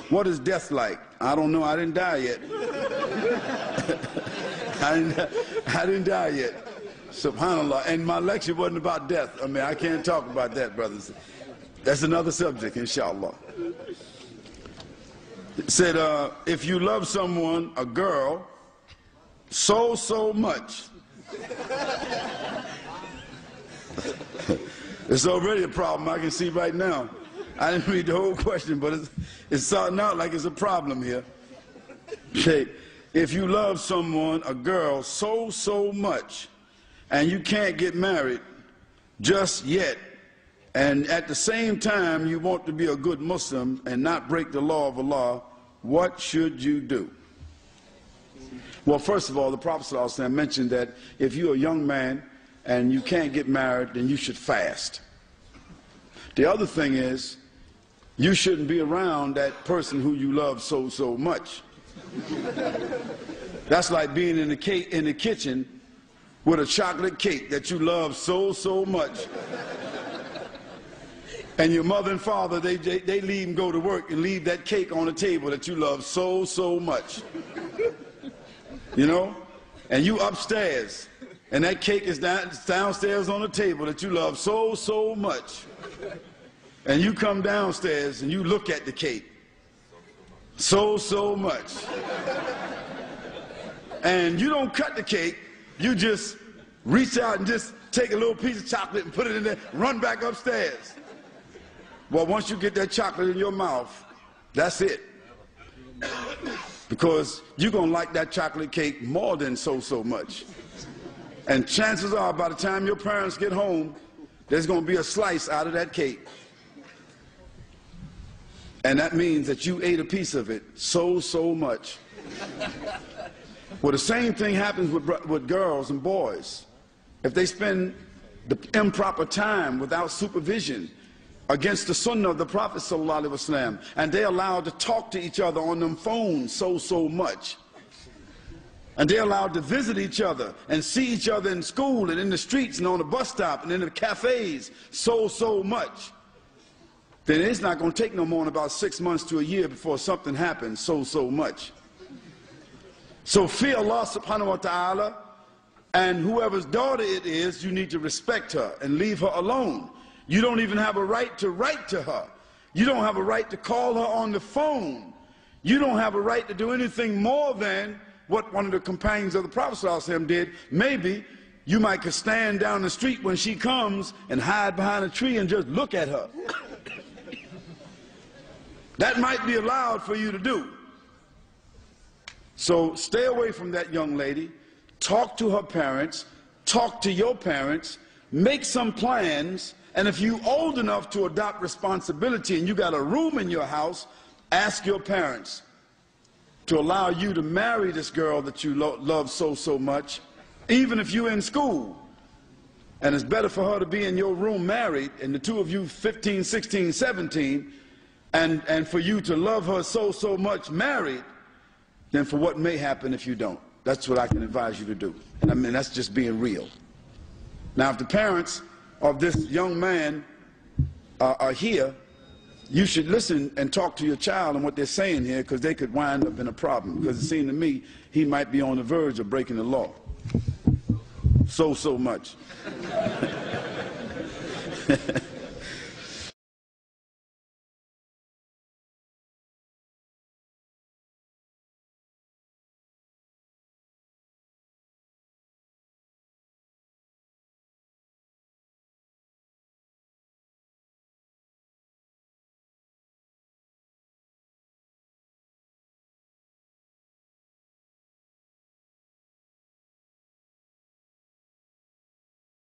what is death like? I don't know, I didn't die yet. I didn't die yet. SubhanAllah. And my lecture wasn't about death. I mean, I can't talk about that, brothers. That's another subject, inshallah. It said, if you love someone, a girl, so much. It's already a problem, I can see right now. I didn't read the whole question, but it's starting out like it's a problem here. Okay. If you love someone, a girl, so much, and you can't get married just yet, and at the same time you want to be a good Muslim and not break the law of Allah, what should you do? Well, first of all, the Prophet ﷺ mentioned that if you're a young man and you can't get married, then you should fast. The other thing is, you shouldn't be around that person who you love so much. That's like being in the kitchen with a chocolate cake that you love so much. And your mother and father, they leave and go to work and leave that cake on the table that you love so much. You know? And you upstairs, and that cake is downstairs on the table that you love so much. And you come downstairs and you look at the cake so much. And you don't cut the cake, you just reach out and just take a little piece of chocolate and put it in there, run back upstairs. Well, once you get that chocolate in your mouth, that's it. Because you're going to like that chocolate cake more than so much. And chances are, by the time your parents get home, there's going to be a slice out of that cake. And that means that you ate a piece of it so much. Well, the same thing happens with girls and boys. If they spend the improper time without supervision against the sunnah of the Prophet ﷺ, and they're allowed to talk to each other on them phones so much, and they're allowed to visit each other and see each other in school and in the streets and on the bus stop and in the cafes so much, then it's not going to take no more than about 6 months to a year before something happens so much. So fear Allah subhanahu wa ta'ala, and whoever's daughter it is, you need to respect her and leave her alone. You don't even have a right to write to her. You don't have a right to call her on the phone. You don't have a right to do anything more than what one of the companions of the Prophet ﷺ did. Maybe you might could stand down the street when she comes and hide behind a tree and just look at her. That might be allowed for you to do. So stay away from that young lady. Talk to her parents. Talk to your parents. Make some plans. And if you're old enough to adopt responsibility and you got a room in your house, ask your parents to allow you to marry this girl that you love so much, even if you're in school. And it's better for her to be in your room married, and the two of you 15, 16, 17, and for you to love her so much married, than for what may happen if you don't. That's what I can advise you to do. And I mean, that's just being real. Now, if the parents of this young man are here, you should listen and talk to your child and what they're saying here, because they could wind up in a problem. Because it seemed to me he might be on the verge of breaking the law. So much.